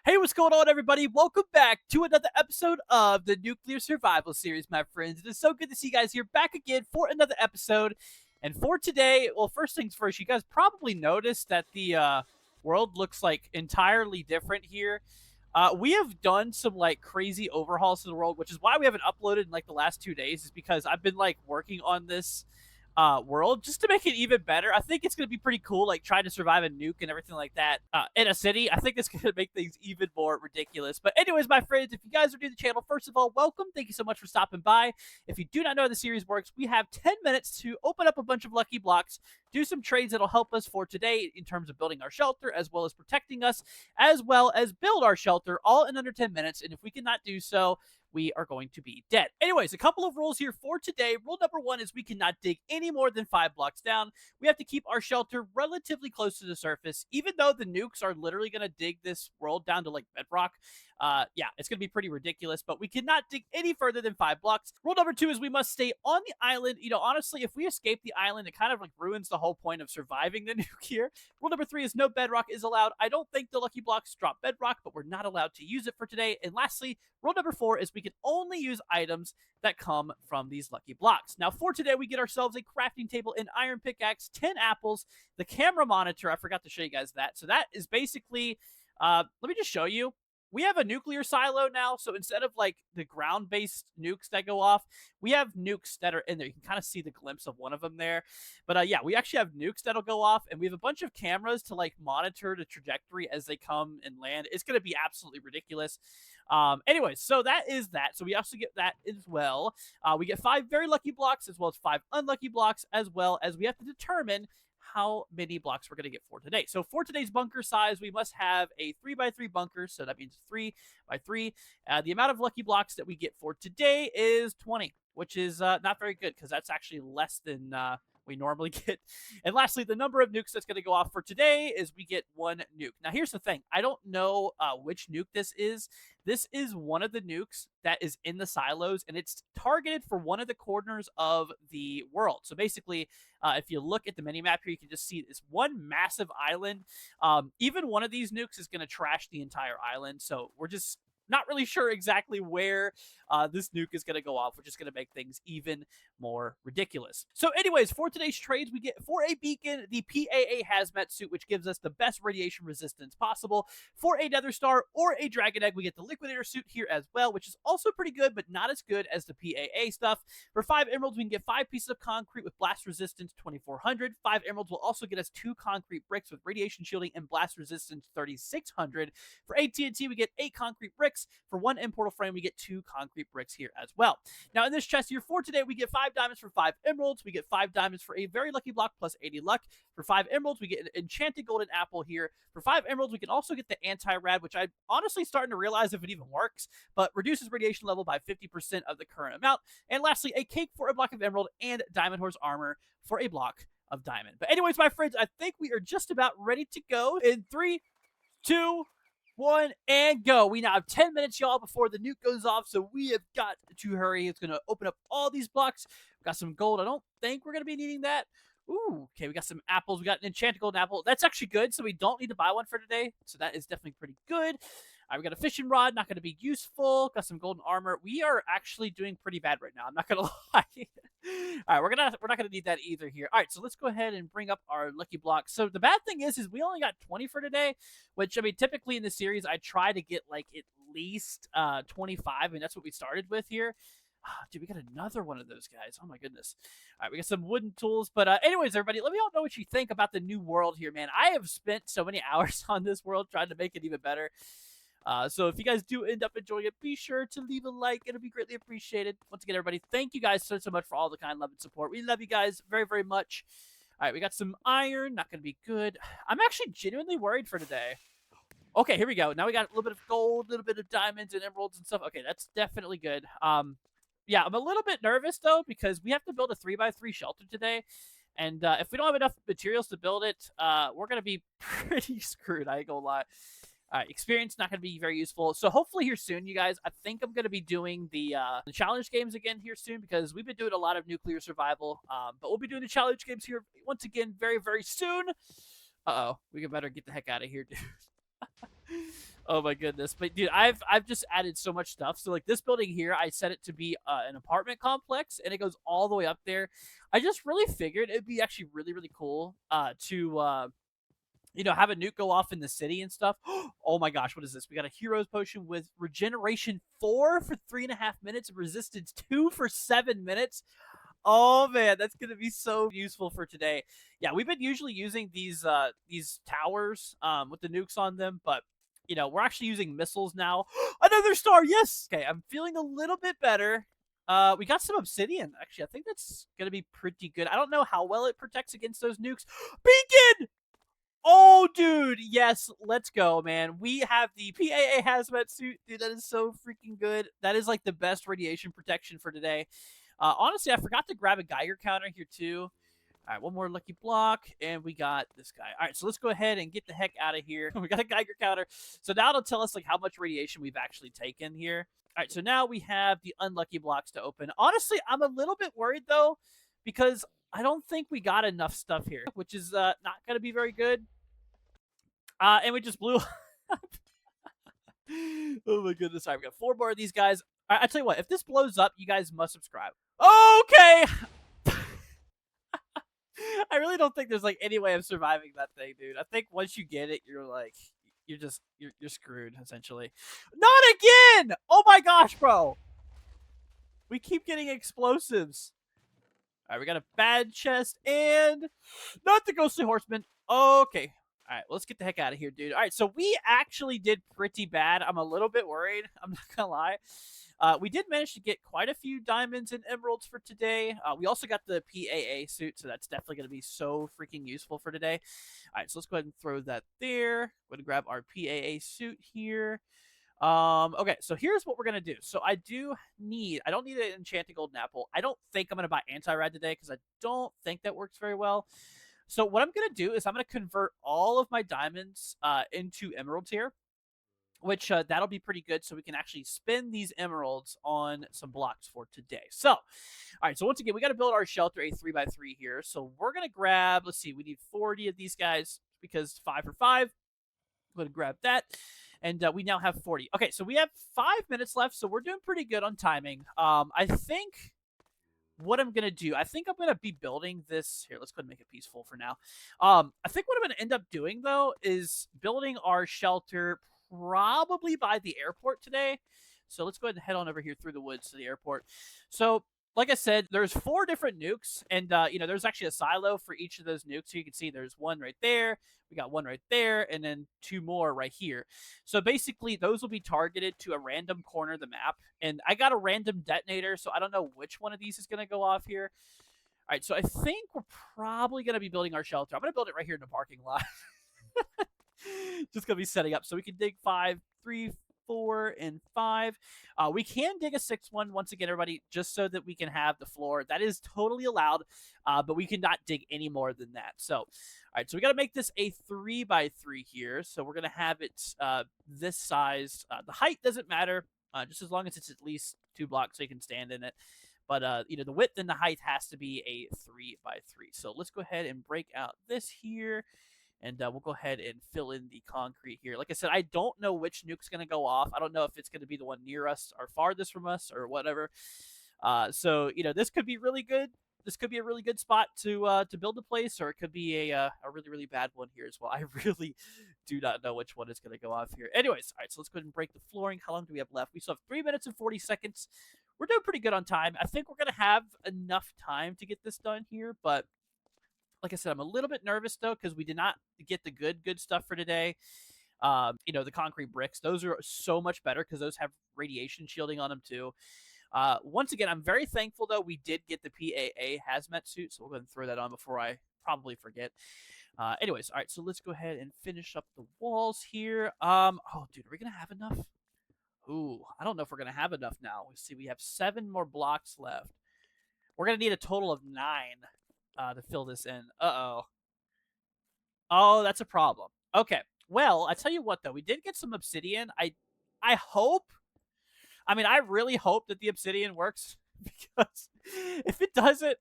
Hey, what's going on, everybody? Welcome back to another episode of the Nuclear Survival Series, my friends. It is so good to see you guys here back again for another episode. And for today, well, first things first, you guys probably noticed that the world looks like entirely different here. We have done some like crazy overhauls to the world, which is why we haven't uploaded in like the last 2 days, is because I've been like working on this world just to make it even better. I think it's going to be pretty cool, like trying to survive a nuke and everything like that in a city. I think it's going to make things even more ridiculous. But anyways, my friends, if you guys are new to the channel, first of all, welcome. Thank you so much for stopping by. If you do not know how the series works, we have 10 minutes to open up a bunch of lucky blocks, do some trades that'll help us for today in terms of building our shelter, as well as protecting us, as well as build our shelter, all in under 10 minutes. And if we cannot do so, we are going to be dead. Anyways, a couple of rules here for today. Rule number one is we cannot dig any more than 5 blocks down. We have to keep our shelter relatively close to the surface, even though the nukes are literally going to dig this world down to like bedrock. Yeah, it's going to be pretty ridiculous, but we cannot dig any further than 5 blocks. Rule number two is we must stay on the island. You know, honestly, if we escape the island, it kind of like ruins the whole point of surviving the nuke here. Rule number three is no bedrock is allowed. I don't think the lucky blocks drop bedrock, but we're not allowed to use it for today. And lastly, rule number four is we can only use items that come from these lucky blocks. Now, for today, we get ourselves a crafting table, an iron pickaxe, 10 apples, the camera monitor. I forgot to show you guys that. So that is basically, let me just show you. We have a nuclear silo now, so instead of like the ground-based nukes that go off, we have nukes that are in there. You can kind of see the glimpse of one of them there. But yeah, we actually have nukes that'll go off, and we have a bunch of cameras to like monitor the trajectory as they come and land. It's going to be absolutely ridiculous. Anyways, so that is that. So we also get that as well. We get 5 very lucky blocks as well as 5 unlucky blocks, as well as we have to determine how many blocks we're going to get for today. So for today's bunker size, we must have a 3x3 bunker. So that means 3x3. The amount of lucky blocks that we get for today is 20, which is not very good because that's actually less than we normally get. And lastly, the number of nukes that's going to go off for today is we get 1 nuke. Now, here's the thing. I don't know which nuke this is. This is one of the nukes that is in the silos, and it's targeted for one of the corners of the world. So basically, if you look at the mini-map here, you can just see this one massive island. Even one of these nukes is going to trash the entire island. So we're just not really sure exactly where this nuke is going to go off, which is going to make things even more ridiculous. So anyways, for today's trades, we get for a beacon, the PAA hazmat suit, which gives us the best radiation resistance possible. For a nether star or a dragon egg, we get the liquidator suit here as well, which is also pretty good, but not as good as the PAA stuff. For 5 emeralds, we can get 5 pieces of concrete with blast resistance 2400. 5 emeralds will also get us 2 concrete bricks with radiation shielding and blast resistance 3600. For AT&T, we get 8 concrete bricks. For 1 importal frame, we get 2 concrete bricks here as well. Now, in this chest here for today, we get 5 diamonds for 5 emeralds. We get 5 diamonds for a very lucky block plus 80 luck. For 5 emeralds, we get an enchanted golden apple here. For 5 emeralds, we can also get the anti-rad, which I'm honestly starting to realize if it even works, but reduces radiation level by 50% of the current amount. And lastly, a cake for a block of emerald and diamond horse armor for a block of diamond. But anyways, my friends, I think we are just about ready to go in 3, 2, 1, and go. We now have 10 minutes, y'all, before the nuke goes off, so we have got to hurry. It's going to open up all these blocks. We've got some gold. I don't think we're going to be needing that. Ooh, okay, we got some apples. We got an enchanted golden apple. That's actually good, so we don't need to buy one for today, so that is definitely pretty good. All right, we got a fishing rod, not going to be useful. Got some golden armor. We are actually doing pretty bad right now. I'm not going to lie. All right, we're not going to need that either here. All right, so let's go ahead and bring up our lucky blocks. So the bad thing is we only got 20 for today, which, I mean, typically in the series, I try to get, like, at least 25. I mean, that's what we started with here. Dude, we got another one of those guys. Oh, my goodness. All right, we got some wooden tools. But anyways, everybody, let me all know what you think about the new world here, man. I have spent so many hours on this world trying to make it even better. So if you guys do end up enjoying it, be sure to leave a like. It'll be greatly appreciated. Once again, everybody, thank you guys so much for all the kind love and support. We love you guys very, very much. All right, we got some iron. Not going to be good. I'm actually genuinely worried for today. Okay, here we go. Now we got a little bit of gold, a little bit of diamonds and emeralds and stuff. Okay, that's definitely good. Yeah, I'm a little bit nervous, though, because we have to build a 3x3 shelter today. And if we don't have enough materials to build it, we're going to be pretty screwed, I ain't going to lie. Experience not going to be very useful. So hopefully here soon, you guys, I think I'm going to be doing the challenge games again here soon because we've been doing a lot of nuclear survival. But we'll be doing the challenge games here once again very, very soon. Uh-oh. We better get the heck out of here, dude. Oh my goodness. But dude, I've just added so much stuff. So like this building here, I set it to be an apartment complex and it goes all the way up there. I just really figured it'd be actually really really cool to have a nuke go off in the city and stuff. Oh my gosh, what is this? We got a hero's potion with regeneration 4 for 3.5 minutes, resistance 2 for 7 minutes. Oh man, that's gonna be so useful for today. Yeah, we've been usually using these towers with the nukes on them, but we're actually using missiles now. Another star, yes. Okay, I'm feeling a little bit better. We got some obsidian. Actually, I think that's gonna be pretty good. I don't know how well it protects against those nukes. Beacon! Oh, dude, yes, let's go, man. We have the PAA hazmat suit. Dude, that is so freaking good. That is like the best radiation protection for today. Honestly, I forgot to grab a Geiger counter here, too. All right, one more lucky block, and we got this guy. All right, so let's go ahead and get the heck out of here. We got a Geiger counter. So now it'll tell us like how much radiation we've actually taken here. All right, so now we have the unlucky blocks to open. Honestly, I'm a little bit worried, though, because I don't think we got enough stuff here, which is not going to be very good. And we just blew. Oh my goodness! All right, we got 4 more of these guys. I tell you what, if this blows up, you guys must subscribe. Okay. I really don't think there's like any way of surviving that thing, dude. I think once you get it, you're like, you're screwed essentially. Not again! Oh my gosh, bro! We keep getting explosives. All right, we got a bad chest and not the ghostly horseman. Okay. All right, let's get the heck out of here, dude. All right, so we actually did pretty bad. I'm a little bit worried. I'm not gonna lie. We did manage to get quite a few diamonds and emeralds for today. We also got the PAA suit, so that's definitely going to be so freaking useful for today. All right, so let's go ahead and throw that there. We're going to grab our PAA suit here. Okay, so here's what we're going to do. So I don't need an enchanted golden apple. I don't think I'm going to buy anti-rad today because I don't think that works very well. So what I'm going to do is I'm going to convert all of my diamonds into emeralds here, which that'll be pretty good, so we can actually spend these emeralds on some blocks for today. So, all right, so once again, we got to build our shelter a 3x3 here. So we're going to grab, let's see, we need 40 of these guys because 5 for 5. I'm going to grab that, and we now have 40. Okay, so we have 5 minutes left, so we're doing pretty good on timing. I think what I'm going to do, I think I'm going to be building this. Here, let's go ahead and make it peaceful for now. I think what I'm going to end up doing, though, is building our shelter probably by the airport today. So let's go ahead and head on over here through the woods to the airport. So, like I said, there's 4 different nukes, and there's actually a silo for each of those nukes. So you can see there's one right there, we got one right there, and then 2 more right here. So basically, those will be targeted to a random corner of the map, and I got a random detonator, so I don't know which one of these is going to go off here. All right, so I think we're probably going to be building our shelter. I'm going to build it right here in the parking lot. Just going to be setting up so we can dig 5, 3, 4, and 5. We can dig a 6th one once again, everybody, just so that we can have the floor. That is totally allowed, but we cannot dig any more than that. So, all right, so we got to make this a 3x3 here. So we're going to have it this size. The height doesn't matter, just as long as it's at least 2 blocks so you can stand in it. But, the width and the height has to be a 3x3. So let's go ahead and break out this here. And we'll go ahead and fill in the concrete here. Like I said, I don't know which nuke's going to go off. I don't know if it's going to be the one near us or farthest from us or whatever. So, this could be really good. This could be a really good spot to build a place, or it could be a really, really bad one here as well. I really do not know which one is going to go off here. Anyways, all right, so let's go ahead and break the flooring. How long do we have left? We still have 3 minutes and 40 seconds. We're doing pretty good on time. I think we're going to have enough time to get this done here, but like I said, I'm a little bit nervous, though, because we did not get the good stuff for today. The concrete bricks. Those are so much better because those have radiation shielding on them, too. Once again, I'm very thankful, though, we did get the PAA hazmat suit, so we'll go ahead and throw that on before I probably forget. Anyways, all right, so let's go ahead and finish up the walls here. Oh, dude, are we going to have enough? Ooh, I don't know if we're going to have enough now. Let's see, we have 7 more blocks left. We're going to need a total of 9. To fill this in. Uh-oh. Oh, that's a problem. Okay. Well, I tell you what, though. We did get some obsidian. I really hope that the obsidian works. Because if it doesn't,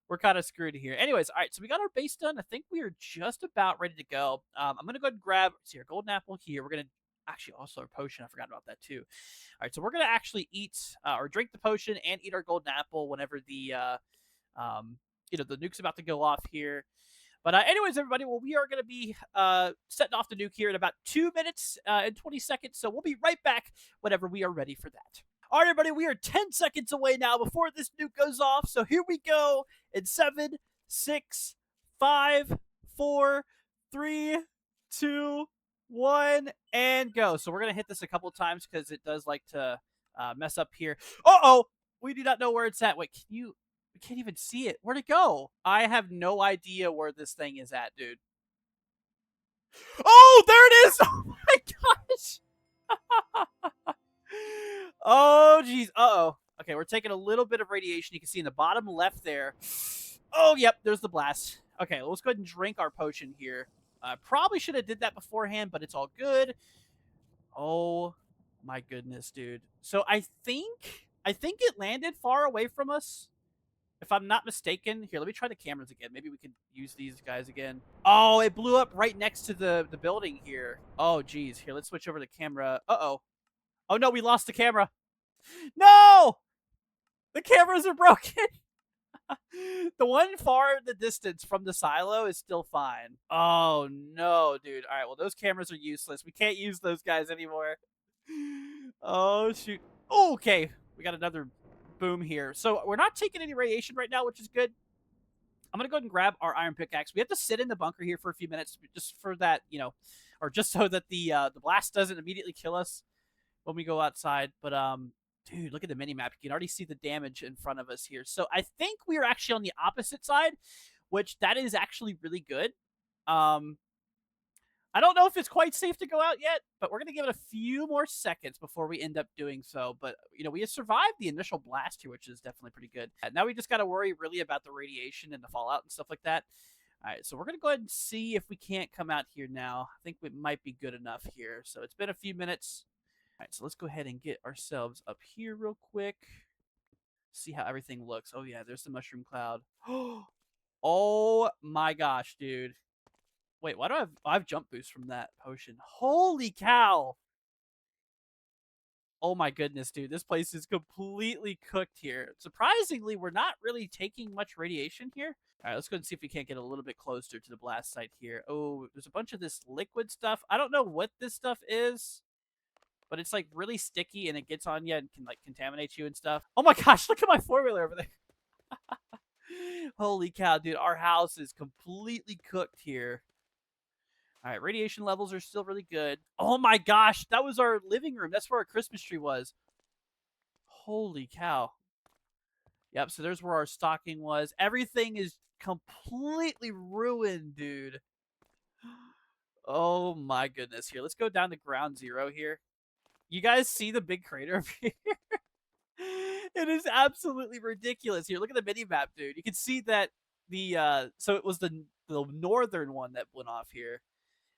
we're kind of screwed here. Anyways, all right. So we got our base done. I think we are just about ready to go. I'm going to go ahead and grab, let's see, our golden apple here. We're going to actually also a potion. I forgot about that too. All right, so we're gonna actually eat or drink the potion and eat our golden apple whenever um, the nuke's about to go off here. But anyways, everybody, well, we are going to be setting off the nuke here in about 2 minutes and 20 seconds. So we'll be right back whenever we are ready for that. All right, everybody, we are 10 seconds away now before this nuke goes off. So here we go in 7, 6, 5, 4, 3, 2, 1, and go. So we're going to hit this a couple times because it does like to mess up here. Uh-oh! We do not know where it's at. Wait, can you... We can't even see it. Where'd it go? I have no idea where this thing is at, dude. Oh, there it is! Oh my gosh! Oh, jeez. Uh-oh. Okay, we're taking a little bit of radiation. You can see in the bottom left there. Oh, yep, there's the blast. Okay, let's go ahead and drink our potion here. Probably should have did that beforehand, but it's all good. Oh, my goodness, dude. So I think it landed far away from us. If I'm not mistaken, here, let me try the cameras again. Maybe we can use these guys again. Oh, it blew up right next to the building here. Oh, geez. Here, let's switch over to camera. Uh-oh. Oh, no, we lost the camera. No! The cameras are broken. The one far in the distance from the silo is still fine. Oh, no, dude. All right, well, those cameras are useless. We can't use those guys anymore. Oh, shoot. Oh, okay. We got another... boom here. So we're not taking any radiation right now, which is good. I'm going to go ahead and grab our iron pickaxe. We have to sit in the bunker here for a few minutes just for that, or just so that the blast doesn't immediately kill us when we go outside. But, dude, look at the mini-map. You can already see the damage in front of us here. So I think we are actually on the opposite side, which that is actually really good. I don't know if it's quite safe to go out yet, but we're going to give it a few more seconds before we end up doing so. But, we have survived the initial blast here, which is definitely pretty good. Now we just got to worry really about the radiation and the fallout and stuff like that. All right, so we're going to go ahead and see if we can't come out here now. I think it might be good enough here. So it's been a few minutes. All right, so let's go ahead and get ourselves up here real quick. See how everything looks. Oh, yeah, there's the mushroom cloud. Oh, my gosh, dude. Wait, why do I have jump boost from that potion? Holy cow! Oh my goodness, dude. This place is completely cooked here. Surprisingly, we're not really taking much radiation here. All right, let's go and see if we can't get a little bit closer to the blast site here. Oh, there's a bunch of this liquid stuff. I don't know what this stuff is, but it's like really sticky and it gets on you and can like contaminate you and stuff. Oh my gosh, look at my four-wheeler over there. Holy cow, dude. Our house is completely cooked here. All right, radiation levels are still really good. Oh my gosh, that was our living room. That's where our Christmas tree was. Holy cow. Yep, so there's where our stocking was. Everything is completely ruined, dude. Oh my goodness. Here, let's go down to ground zero here. You guys see the big crater over here? It is absolutely ridiculous. Here, look at the mini-map, dude. You can see that so it was the northern one that went off here.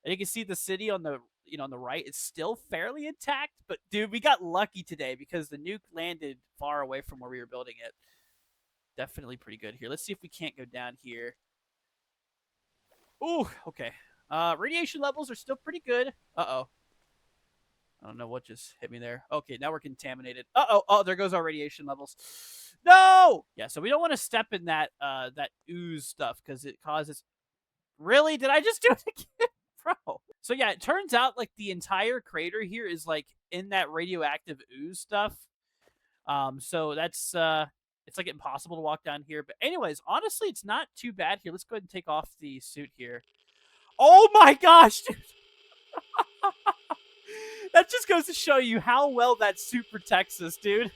And you can see the city on the on the right. It's still fairly intact, but dude, we got lucky today because the nuke landed far away from where we were building it. Definitely pretty good here. Let's see if we can't go down here. Ooh, okay. Radiation levels are still pretty good. Uh-oh. I don't know what just hit me there. Okay, now we're contaminated. Uh-oh. Oh, there goes our radiation levels. No! Yeah, so we don't want to step in that that ooze stuff because it causes... Really? Did I just do it again? Bro. So yeah, it turns out like the entire crater here is like in that radioactive ooze stuff. So that's it's like impossible to walk down here. But anyways, honestly, it's not too bad here. Let's go ahead and take off the suit here. Oh my gosh, dude. That just goes to show you how well that suit protects us, dude.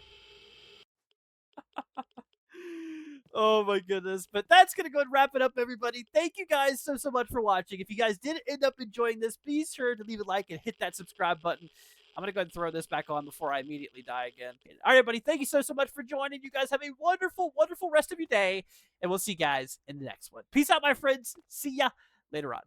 Oh my goodness. But that's going to go and wrap it up, everybody. Thank you guys so much for watching. If you guys did end up enjoying this, be sure to leave a like and hit that subscribe button. I'm going to go ahead and throw this back on before I immediately die again. All right, everybody. Thank you so much for joining. You guys have a wonderful rest of your day. And we'll see you guys in the next one. Peace out, my friends. See ya later on.